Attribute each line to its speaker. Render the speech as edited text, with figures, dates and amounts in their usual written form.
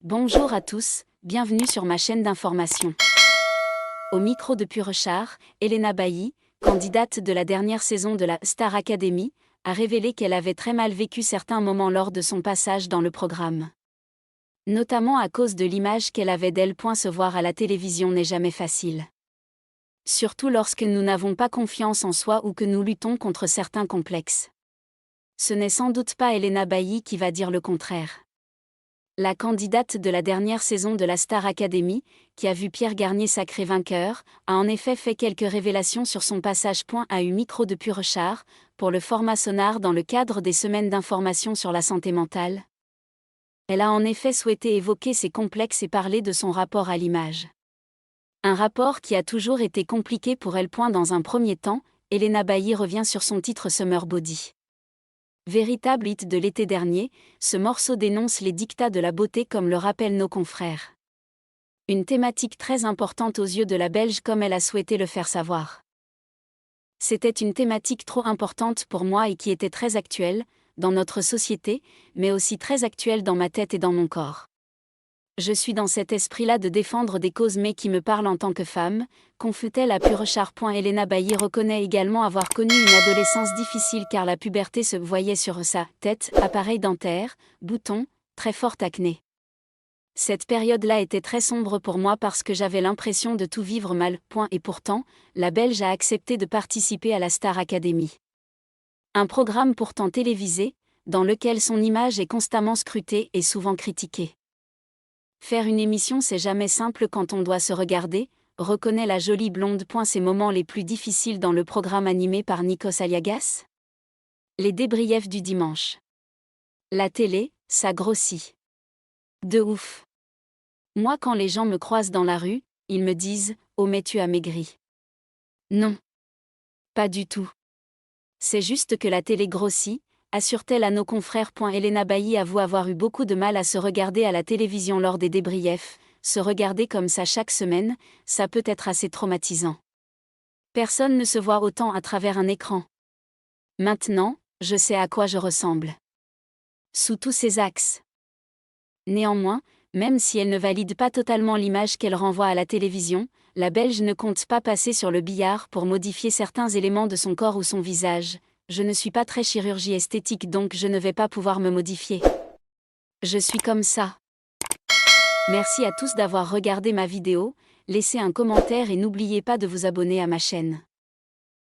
Speaker 1: Bonjour à tous, bienvenue sur ma chaîne d'information. Au micro de Purechar, Elena Bailly, candidate de la dernière saison de la Star Academy, a révélé qu'elle avait très mal vécu certains moments lors de son passage dans le programme. Notamment à cause de l'image qu'elle avait d'elle. Se voir à la télévision n'est jamais facile. Surtout lorsque nous n'avons pas confiance en soi ou que nous luttons contre certains complexes. Ce n'est sans doute pas Elena Bailly qui va dire le contraire. La candidate de la dernière saison de la Star Academy, qui a vu Pierre Garnier sacré vainqueur, a en effet fait quelques révélations sur son passage. À eu micro de Purechar, pour le format Sonar dans le cadre des semaines d'information sur la santé mentale. Elle a en effet souhaité évoquer ses complexes et parler de son rapport à l'image. Un rapport qui a toujours été compliqué pour elle. Dans un premier temps, Elena Bailly revient sur son titre Summer Body. Véritable hit de l'été dernier, ce morceau dénonce les dictats de la beauté comme le rappellent nos confrères. Une thématique très importante aux yeux de la Belge comme elle a souhaité le faire savoir. C'était une thématique trop importante pour moi et qui était très actuelle, dans notre société, mais aussi très actuelle dans ma tête et dans mon corps. Je suis dans cet esprit-là de défendre des causes mais qui me parlent en tant que femme, confie-t-elle à Purechar. Elena Bailly reconnaît également avoir connu une adolescence difficile car la puberté se voyait sur sa tête, appareil dentaire, boutons, très forte acné. Cette période-là était très sombre pour moi parce que j'avais l'impression de tout vivre mal. Et pourtant, la Belge a accepté de participer à la Star Academy. Un programme pourtant télévisé, dans lequel son image est constamment scrutée et souvent critiquée. Faire une émission c'est jamais simple quand on doit se regarder, reconnaît la jolie blonde. Ces moments les plus difficiles dans le programme animé par Nikos Aliagas. Les débriefs du dimanche. La télé, ça grossit. De ouf. Moi quand les gens me croisent dans la rue, ils me disent « Oh mais tu as maigri ». Non. Pas du tout. C'est juste que la télé grossit, assure-t-elle à nos confrères. Elena Bailly avoue avoir eu beaucoup de mal à se regarder à la télévision lors des débriefs. Se regarder comme ça chaque semaine, ça peut être assez traumatisant. Personne ne se voit autant à travers un écran. Maintenant, je sais à quoi je ressemble. Sous tous ces axes. Néanmoins, même si elle ne valide pas totalement l'image qu'elle renvoie à la télévision, la Belge ne compte pas passer sur le billard pour modifier certains éléments de son corps ou son visage. Je ne suis pas très chirurgie esthétique donc je ne vais pas pouvoir me modifier. Je suis comme ça. Merci à tous d'avoir regardé ma vidéo, laissez un commentaire et n'oubliez pas de vous abonner à ma chaîne.